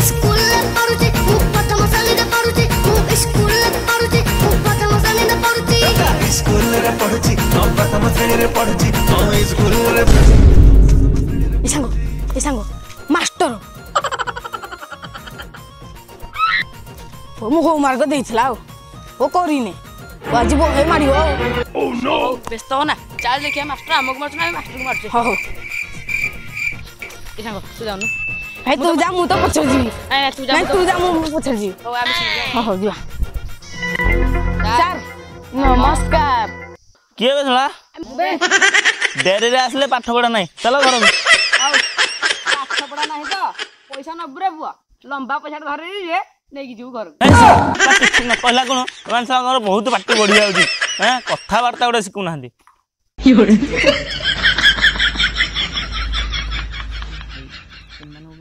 School पढुची मु प्रथम श्रेणी रे पढुची मु स्कूल पढुची मु प्रथम श्रेणी रे पढुची स्कूल रे पढुची प्रथम श्रेणी रे पढुची स्कूल रे इसांगो मास्टर मु होमवर्क देइथला ओ करिने आज वो हे मारियो ओह नो व्यस्त हो ना चल देखिए मास्टर हमको मारछ ना मास्टर को मारछ हो इसांगो तू जानु भाई तू जा मु तो पछर जी नहीं तू जा मु पछर जी हो आबे हो दिया सर नमस्कार किए बेसला देरी रे आसले पाठ पढ़ा नहीं चलो घर में पाठ पढ़ा नहीं तो पैसा न बुरे बुआ लंबा पैसा धरे रे नेकी जीव घर कहला कोन मानस बहुत पाठ बढ़ी जाउची हैं कथा वार्ता गोटे शिखु नांदी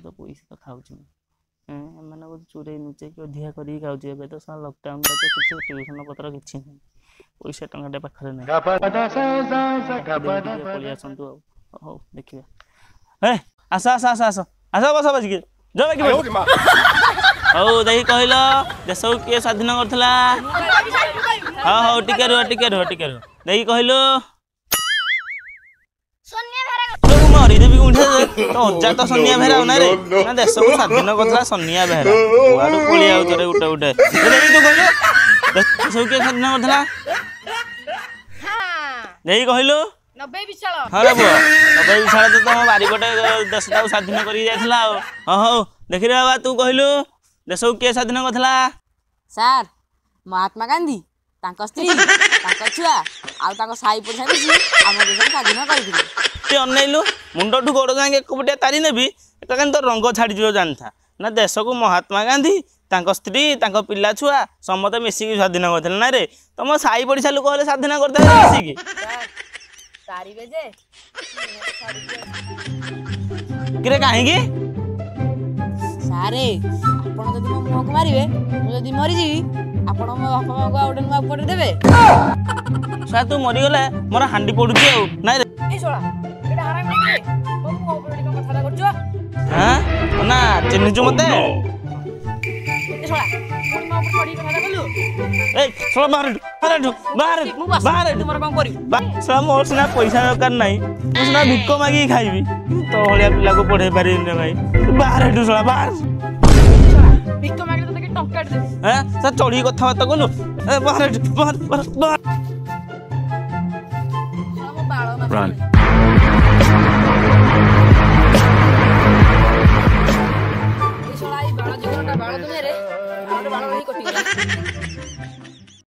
तो पैसा तो खाऊची एमाने चोरे नुचे कि अधिका करी खाऊची एबे तो सा लॉकडाउन तो किछ ट्यूशन पत्र किछ नहीं पैसा टंगाटे पाखरे नहीं पलिया संतु हो देखिबा ए आसा आसा आसा आसा आसा बस बस के जबे कि औ देखि कहलो देश को के स्वाधीन करथला हां हां टिके रो देखि कहलो सोनिया भेरा तो मरी देबी उठे तो अज्जा तो सोनिया भेरा ना रे ना देश को स्वाधीन करथला सोनिया भेरा वाडू पळि आउ तरे उठे देखि तू कहलो देश को के स्वाधीन करथला नहीं कहलु 90 विशाल हां रे बुआ 90 विशाल तो तुम बारी पटे देशटा स्वाधीन करी जायथला हो हो देखि रे बाबा तू कहलु देश को के स्वाधीन करथला सर महात्मा गांधी तांको स्त्री तांको छुआ आ तांको साई पड़सा मिसी हम देश स्वाधीन करथिले ते अनैलु मुंडठु गोड़ जांगे एकपटे तारी नेबी एटा कन तो रंग छाड़ी जियो जानथा ना देश को महात्मा गांधी तांको स्त्री तांको पिल्ला छुआ समते मिसी की स्वाधीन करथले ना रे तुम साई पड़सा लोक होले स्वाधीन करथले मिसी की सारी बेजे किरे काहे की सारे आपण जदि मो मुह को मारिबे मु जदि मरि जीवी आपण मो बापा मां को आउडन मा पटे देबे सा तू मरि गले मोर हांडी पडुची आ ना रे ए सोळा एटा हराम नहीं मो मुह को टिका कथा करछो हां ना चिन्हिजु मते ए सोळा मो मुह को पडी कथा कलु ए सोळा बाहर तुमरा काम करी सा मोर सिना पैसा दरकार नहीं मु सिना भिक्को मागी खाइबी तो हलिया पिला को पढ़े पारिन रे भाई बाहर हेटु सोळा बाहर भिक्को मागले तो के टंका दे हैं सा चढ़ी कथा बात कलु ए बाहर Run. सोळा ई बाळ जीवनटा बाळ दुनिया रे बाळ ही कटी